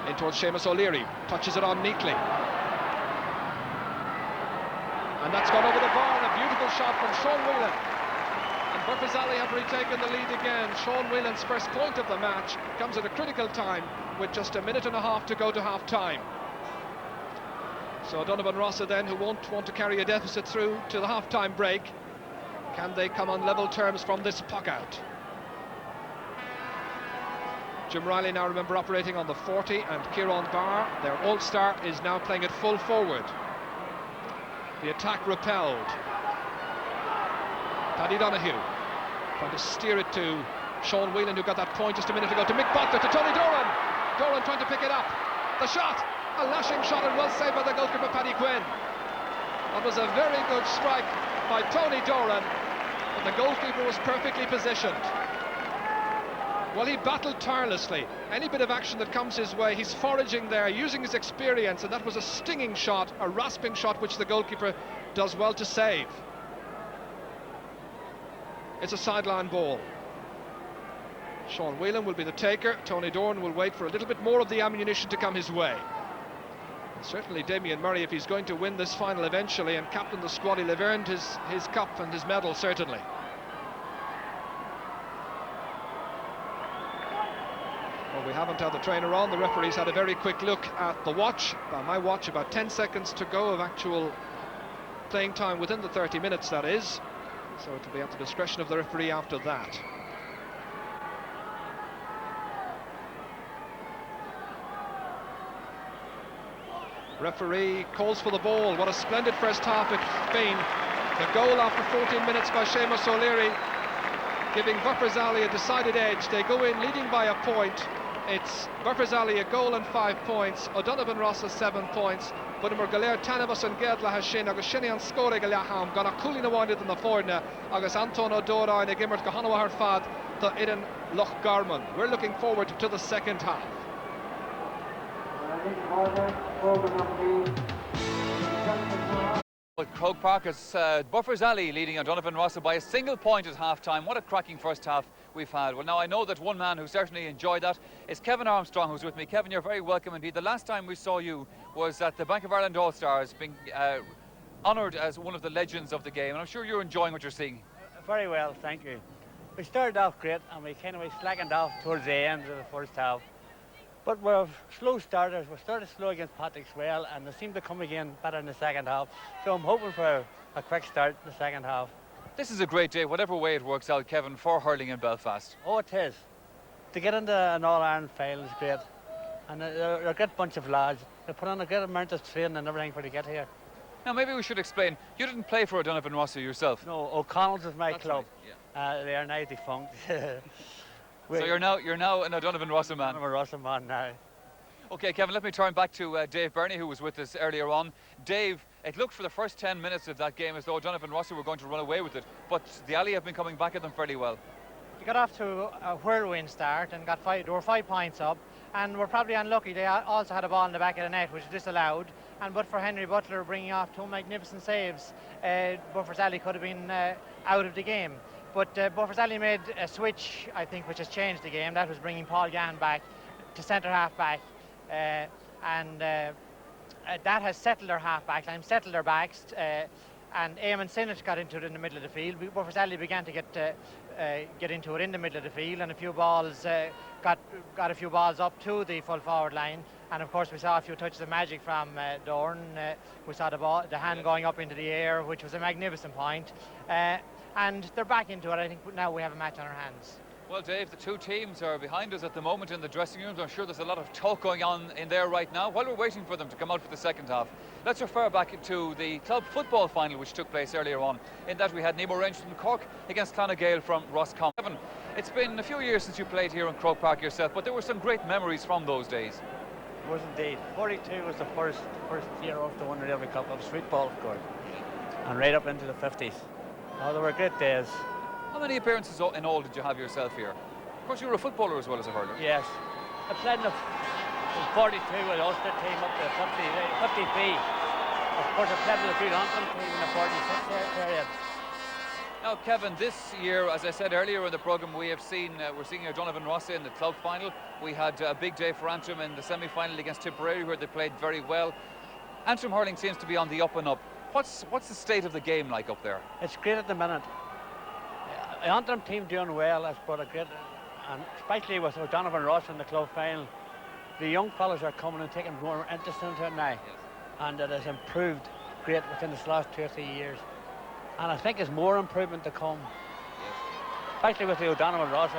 in towards Seamus O'Leary, touches it on neatly. And that's gone over the bar, and a beautiful shot from Sean Whelan. And Burfazali have retaken the lead again. Sean Whelan's first point of the match comes at a critical time with just a minute and a half to go to half-time. So Donovan Rossa then, who won't want to carry a deficit through to the half-time break, can they come on level terms from this puck out? Jim Riley now, remember, operating on the 40, and Kieran Barr, their all-star, is now playing at full forward. The attack repelled. Paddy Donahue trying to steer it to Sean Whelan, who got that point just a minute ago, to Mick Butler, to Tony Doran. Doran trying to pick it up. The shot, a lashing shot, and well saved by the goalkeeper Paddy Quinn. That was a very good strike by Tony Doran, but the goalkeeper was perfectly positioned. Well, he battled tirelessly. Any bit of action that comes his way, he's foraging there, using his experience, and that was a stinging shot, a rasping shot, which the goalkeeper does well to save. It's a sideline ball. Sean Whelan will be the taker. Tony Doran will wait for a little bit more of the ammunition to come his way. And certainly Damien Murray, if he's going to win this final eventually and captain the squad, he'll have earned his cup and his medal, certainly. Well, we haven't had the trainer on. The referee's had a very quick look at the watch. By my watch, about 10 seconds to go of actual playing time within the 30 minutes, that is. So it'll be at the discretion of the referee after that. Referee calls for the ball. What a splendid first half it's been. The goal after 14 minutes by Seamus O'Leary, giving Burfazali a decided edge. They go in leading by a point. It's Burfazali a goal and 5 points. O'Donovan Rossa 7 points. But we're Galer Tanavas and Gedla has Shin agus Shinny and Score Galaham gonna cooling the winded in the Fordna agus Anton O'Dora and a Gimmert Gahanawa her fad the Idan Loch Garman. We're looking forward to the second half. Croke Park is Burfazali leading O'Donovan Rossa by a single point at half-time. What a cracking first half we've had. Well, now I know that one man who certainly enjoyed that is Kevin Armstrong, who's with me. Kevin, you're very welcome indeed. The last time we saw you was at the Bank of Ireland All-Stars, being honoured as one of the legends of the game, and I'm sure you're enjoying what you're seeing. Very well, thank you. We started off great and we kind of slackened off towards the end of the first half. But we're slow starters. We started slow against Patrickswell and they seem to come again better in the second half. So I'm hoping for a quick start in the second half. This is a great day, whatever way it works out, Kevin, for hurling in Belfast. Oh, it is. To get into an All-Ireland final is great. And they're a good bunch of lads. They put on a good amount of training and everything for to get here. Now, maybe we should explain. You didn't play for O'Donovan Rossa yourself. No, O'Connell's is my club. Right, yeah. They are now defunct. So you're now an O'Donovan Rossa man. I'm a Rossa man now. Okay, Kevin, let me turn back to Dave Burney, who was with us earlier on. Dave, it looked for the first 10 minutes of that game as though O'Donovan Rossa were going to run away with it, but the Alley have been coming back at them fairly well. They got off to a whirlwind start and they were 5 points up, and were probably unlucky. They also had a ball in the back of the net, which was disallowed, and but for Henry Butler bringing off 2 magnificent saves, Burfazali could have been out of the game. But Burfazali made a switch, I think, which has changed the game. That was bringing Paul Gann back to centre half back, and that has settled their half back line, settled their backs, and Eamon Sinnott got into it in the middle of the field. Burfazali began to get into it in the middle of the field, and a few balls got a few balls up to the full forward line. And of course we saw a few touches of magic from Dorn. We saw the hand going up into the air, which was a magnificent point. And they're back into it. I think now we have a match on our hands. Well, Dave, the two teams are behind us at the moment in the dressing rooms. I'm sure there's a lot of talk going on in there right now. While we're waiting for them to come out for the second half, let's refer back to the club football final which took place earlier on. In that we had Nemo Rangers from Cork against Clonagale from Roscommon. Kevin, it's been a few years since you played here in Croke Park yourself, but there were some great memories from those days. It was indeed. 42 was the first year off the Wonder Every Cup of street ball, of course, and right up into the 50s. Oh, they were great days. How many appearances in all did you have yourself here? Of course, you were a footballer as well as a hurler. Yes. I played in the 42 with the Ulster team up to 50B. Of course, I played with the Great Antrim team in the 46 period. Now, Kevin, this year, as I said earlier in the programme, we're seeing Donovan Rossa in the club final. We had a big day for Antrim in the semi-final against Tipperary, where they played very well. Antrim hurling seems to be on the up and up. What's the state of the game like up there? It's great at the minute. The Antrim team doing well has brought a great, and especially with Donovan Ross in the club final, the young fellas are coming and taking more interest into it now. Yes. And it has improved great within this last 2 or 3 years. And I think there's more improvement to come. Yes. Especially with the O'Donovan Ross,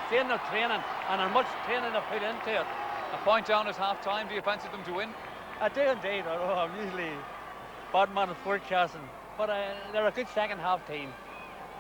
seeing their training and how much training they put into it. A point down at half-time. Do you fancy them to win? I do indeed, although I'm usually bad man at forecasting. But they're a good second half team,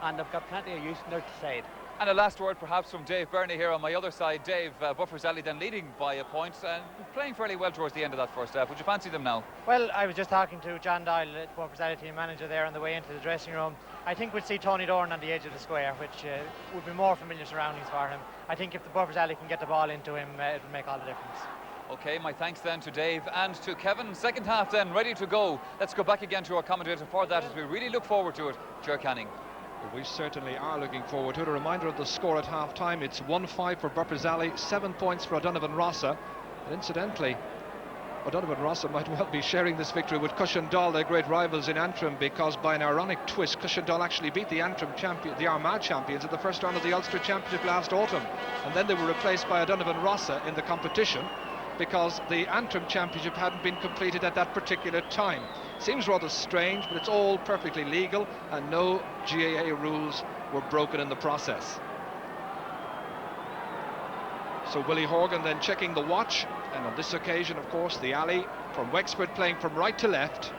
and they've got plenty of use in their side. And a last word perhaps from Dave Burney here on my other side. Dave, Buffers Alley then leading by a point and playing fairly well towards the end of that first half. Would you fancy them now? Well, I was just talking to John Doyle, the Buffers Alley team manager, there on the way into the dressing room. I think we'll see Tony Dorn on the edge of the square, which would be more familiar surroundings for him. I think if the Buffers Alley can get the ball into him, it will make all the difference. Okay, my thanks then to Dave and to Kevin. Second half then, ready to go. Let's go back again to our commentator for that as we really look forward to it, Ger Canning. We certainly are looking forward to it. A reminder of the score at half-time. It's 1-5 for Buffers Alley, 7 points for O'Donovan Rossa. And incidentally, O'Donovan Rossa might well be sharing this victory with Cushendall, their great rivals in Antrim, because by an ironic twist, Cushendall actually beat the Antrim champion, the Armagh champions, at the first round of the Ulster Championship last autumn. And then they were replaced by O'Donovan Rossa in the competition, because the Antrim Championship hadn't been completed at that particular time. Seems rather strange, but it's all perfectly legal and no GAA rules were broken in the process. So Willie Horgan then checking the watch, and on this occasion, of course, the Alley from Wexford playing from right to left,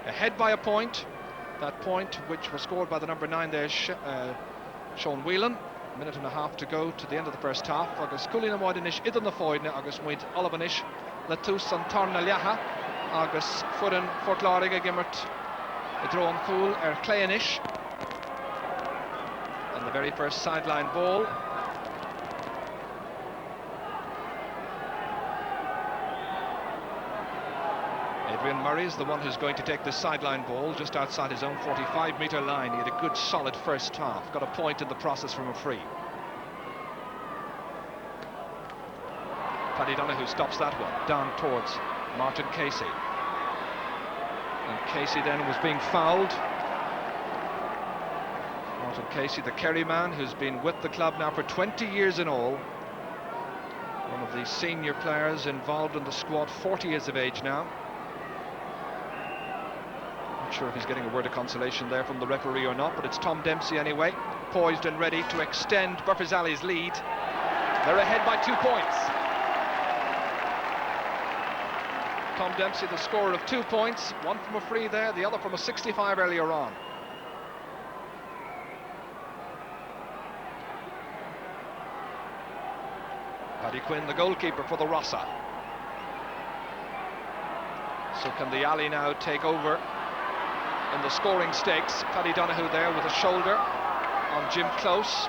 ahead by a point. That point which was scored by the number 9 there, Sean Whelan. A minute and a half to go to the end of the first half. Agus Coolina Moidinish idan na foidne agus muid Olivanish Latus an Tarna Liaha agus Fudan Fortlarig Gimmert Idron Cool Clayanish. And the very first sideline ball. Adrian Murray is the one who's going to take the sideline ball just outside his own 45-metre line. He had a good solid first half, got a point in the process from a free. Paddy Donahue stops that one, down towards Martin Casey. And Casey then was being fouled. Martin Casey, the Kerry man, who's been with the club now for 20 years in all. One of the senior players involved in the squad, 40 years of age now. Sure if he's getting a word of consolation there from the referee or not, but it's Tom Dempsey anyway, poised and ready to extend Buffers Alley's lead. They're ahead by 2 points. Tom Dempsey, the scorer of 2 points, one from a free there, the other from a 65 earlier on. Paddy Quinn, the goalkeeper for the Rossa. So can the Alley now take over in the scoring stakes? Paddy Donahue there with a shoulder on Jim Close.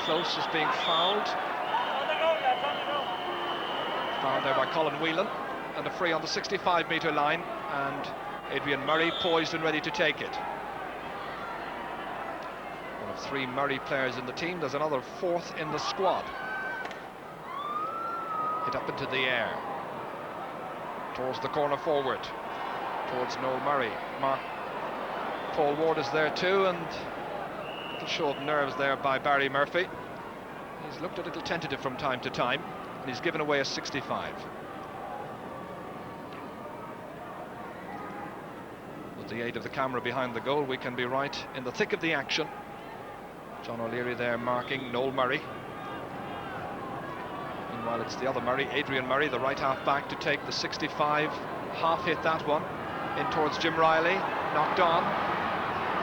Close is being fouled. Fouled there by Colin Whelan, and a free on the 65-metre line, and Adrian Murray poised and ready to take it. One of 3 Murray players in the team. There's another 4th in the squad. Hit up into the air towards the corner forward, towards Noel Murray. Paul Ward is there too, and a little show of nerves there by Barry Murphy. He's looked a little tentative from time to time, and he's given away a 65. With the aid of the camera behind the goal, we can be right in the thick of the action. John O'Leary there marking Noel Murray. Meanwhile, it's the other Murray, Adrian Murray, the right half back, to take the 65. Half hit that one. In towards Jim Riley. Knocked on.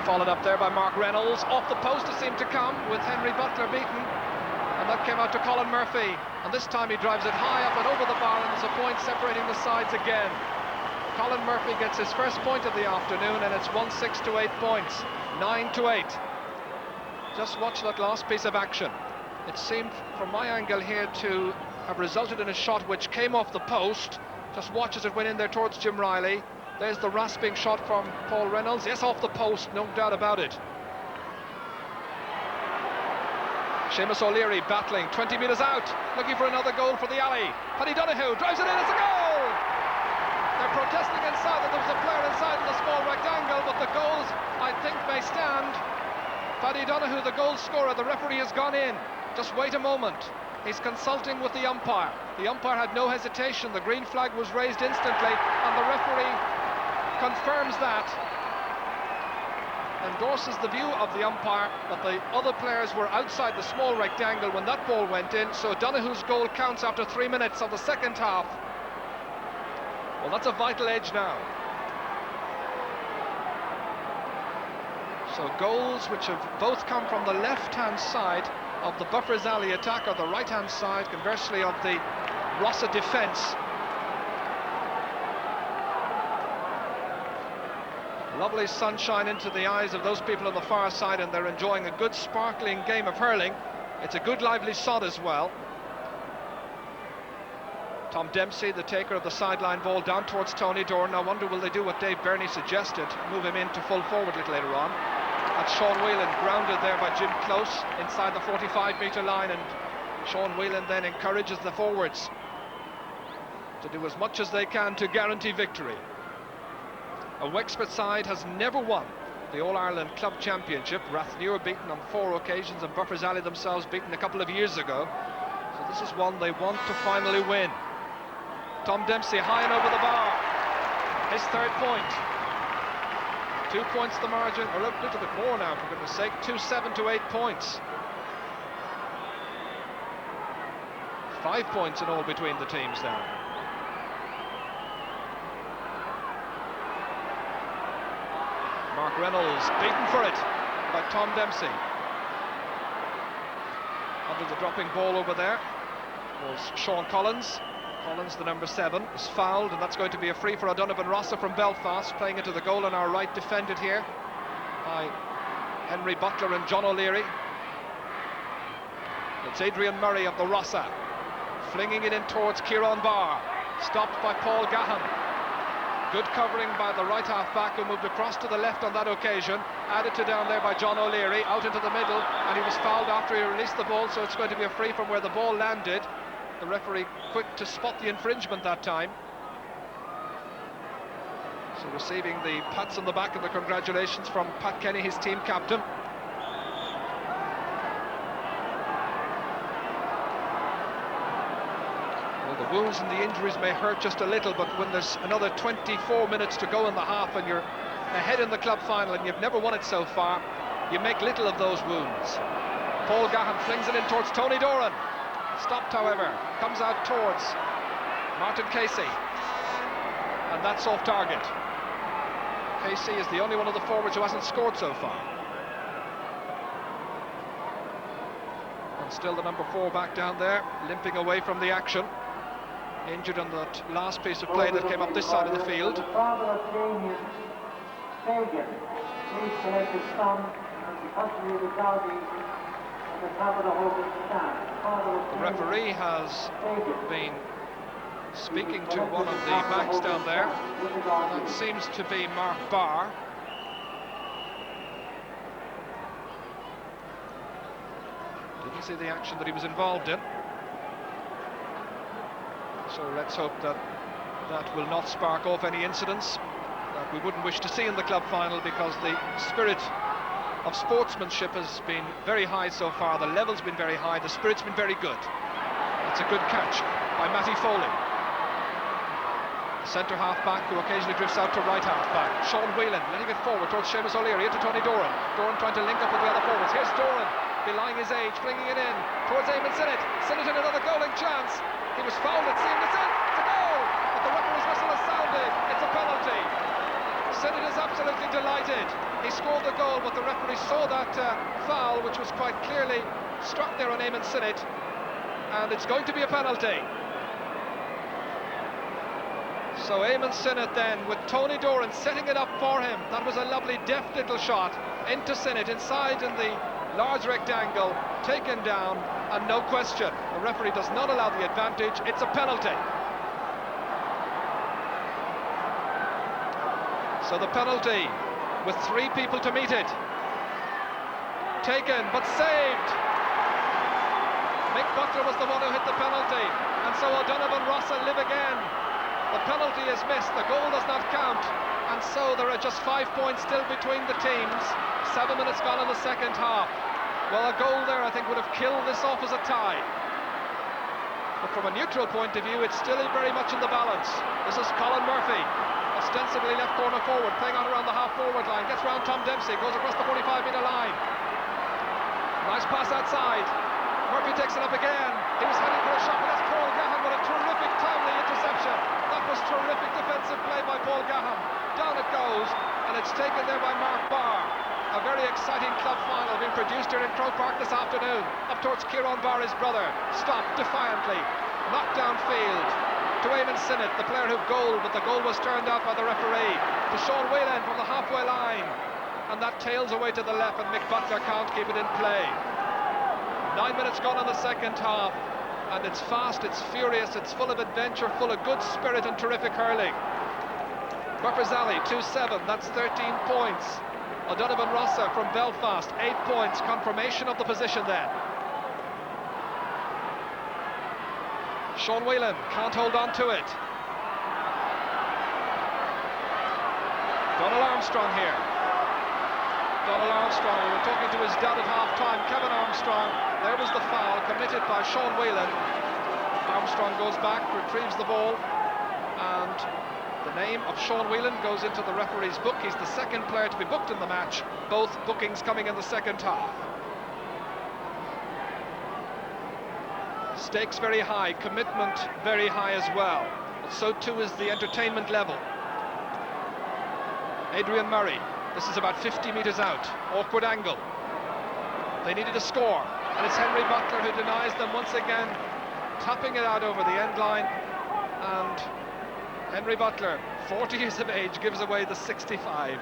Followed up there by Mark Reynolds. Off the post it seemed to come, with Henry Butler beaten. And that came out to Colin Murphy. And this time he drives it high up and over the bar, and there's a point separating the sides again. Colin Murphy gets his first point of the afternoon, and it's 1-6 to 8 points. 9-8. Just watch that last piece of action. It seemed, from my angle here, to have resulted in a shot which came off the post. Just watch as it went in there towards Jim Riley. There's the rasping shot from Paul Reynolds. Yes, off the post, no doubt about it. Seamus O'Leary battling, 20 metres out, looking for another goal for the alley. Paddy Donoghue drives it in, it's a goal! They're protesting inside that there was a player inside in the small rectangle, but the goals, I think, may stand. Paddy Donoghue, the goal scorer, the referee has gone in. Just wait a moment. He's consulting with the umpire. The umpire had no hesitation. The green flag was raised instantly, and the referee confirms that. Endorses the view of the umpire that the other players were outside the small rectangle when that ball went in, so Donoghue's goal counts after 3 minutes of the second half. Well, that's a vital edge now. So goals which have both come from the left-hand side of the Buffers Alley attack, or the right-hand side, conversely, of the Rossa defence. Lovely sunshine into the eyes of those people on the far side, and they're enjoying a good sparkling game of hurling. It's a good lively sod as well. Tom Dempsey, the taker of the sideline ball, down towards Tony Doran. I wonder will they do what Dave Burney suggested, move him into full forward a little later on. That's Sean Whelan, grounded there by Jim Close inside the 45-metre line, and Sean Whelan then encourages the forwards to do as much as they can to guarantee victory. A Wexford side has never won the All-Ireland Club Championship. Rathnewer beaten on 4 occasions, and Buffers Alley themselves beaten a couple of years ago. So this is one they want to finally win. Tom Dempsey high and over the bar. His third point. 2 points the margin, or a little bit more now, for goodness sake. 2-7 to 8 points. 5 points in all between the teams now. Mark Reynolds beaten for it by Tom Dempsey. Under the dropping ball over there was Sean Collins. Collins, the number 7, is fouled, and that's going to be a free for O'Donovan Rossa from Belfast, playing into the goal on our right, defended here by Henry Butler and John O'Leary. It's Adrian Murray of the Rossa, flinging it in towards Kieran Barr, stopped by Paul Gahan. Good covering by the right half back, who moved across to the left on that occasion, added to down there by John O'Leary, out into the middle, and he was fouled after he released the ball, so it's going to be a free from where the ball landed. The referee quick to spot the infringement that time. So receiving the pats on the back and the congratulations from Pat Kenny, his team captain. Well, the wounds and the injuries may hurt just a little, but when there's another 24 minutes to go in the half and you're ahead in the club final and you've never won it so far, you make little of those wounds. Paul Gahan flings it in towards Tony Doran. Stopped, however, comes out towards Martin Casey, and that's off target. Casey is the only one of the forwards who hasn't scored so far. And still the number 4 back down there, limping away from the action. Injured on that last piece of play that came up this side of the field. The father of James Fagan, please select his son and the custody of the Saudi. The referee has been speaking to one of the backs down there. That seems to be Mark Barr. Didn't see the action that he was involved in. So let's hope that that will not spark off any incidents that we wouldn't wish to see in the club final, because the spirit of sportsmanship has been very high so far. The level's been very high, the spirit's been very good. That's a good catch by Matty Foley. Centre half back who occasionally drifts out to right half back. Sean Whelan letting it forward towards Seamus O'Leary, into Tony Doran. Doran trying to link up with the other forwards. Here's Doran belying his age, flinging it in towards Eamon Sinnott. Sinnott in another goaling chance. He was fouled, it seemed. It's in, it's a goal! But the referee's whistle has sounded. It's a penalty. Sinnott is absolutely delighted. He scored the goal, but the referee saw that foul, which was quite clearly struck there on Eamon Sinnott, and it's going to be a penalty. So Eamon Sinnott then, with Tony Doran setting it up for him. That was a lovely deft little shot into Sinnott, inside in the large rectangle, taken down, and no question, the referee does not allow the advantage. It's a penalty. So the penalty, with 3 people to meet it. Taken, but saved. Mick Butler was the one who hit the penalty, and so O'Donovan Rossa live again. The penalty is missed, the goal does not count, and so there are just 5 points still between the teams. 7 minutes gone in the second half. Well, a goal there, I think, would have killed this off as a tie. But from a neutral point of view, it's still very much in the balance. This is Colin Murphy, ostensibly left corner forward, playing on around the half-forward line, gets round Tom Dempsey, goes across the 45-metre line. Nice pass outside. Murphy takes it up again. He was heading for a shot, but that's Paul Gahan with a terrific timely interception. That was terrific defensive play by Paul Gahan. Down it goes, and it's taken there by Mark Barr. A very exciting club final being produced here in Croke Park this afternoon. Up towards Kieran Barr, his brother. Stopped defiantly. Knocked downfield to Eamon Sinnott, the player who goaled, but the goal was turned out by the referee. To Sean Whalen from the halfway line. And that tails away to the left, and Mick Butler can't keep it in play. 9 minutes gone in the second half, and it's fast, it's furious, it's full of adventure, full of good spirit and terrific hurling. Burpers Alley 2-7, that's 13 points. O'Donovan Rossa from Belfast 8 points, confirmation of the position then. Sean Whelan can't hold on to it. Donald Armstrong here. Donald Armstrong, we were talking to his dad at half-time, Kevin Armstrong. There was the foul committed by Sean Whelan. Armstrong goes back, retrieves the ball, and the name of Sean Whelan goes into the referee's book. He's the second player to be booked in the match, both bookings coming in the second half. Stakes very high, commitment very high as well, but so too is the entertainment level. Adrian Murray, this is about 50 metres out, awkward angle. They needed a score, and it's Henry Butler who denies them once again, tapping it out over the end line, and Henry Butler, 40 years of age, gives away the 65.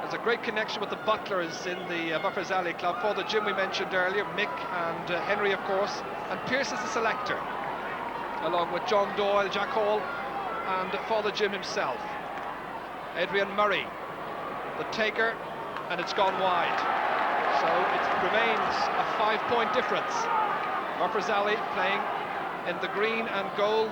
There's a great connection with the Butlers in the Buffers Alley club. For the Jim we mentioned earlier, Mick and Henry, of course, and Pearce is the selector, along with John Doyle, Jack Hall, and Father Jim himself. Adrian Murray, the taker, and it's gone wide. So it remains a 5-point difference. Buffers Alley playing in the green and gold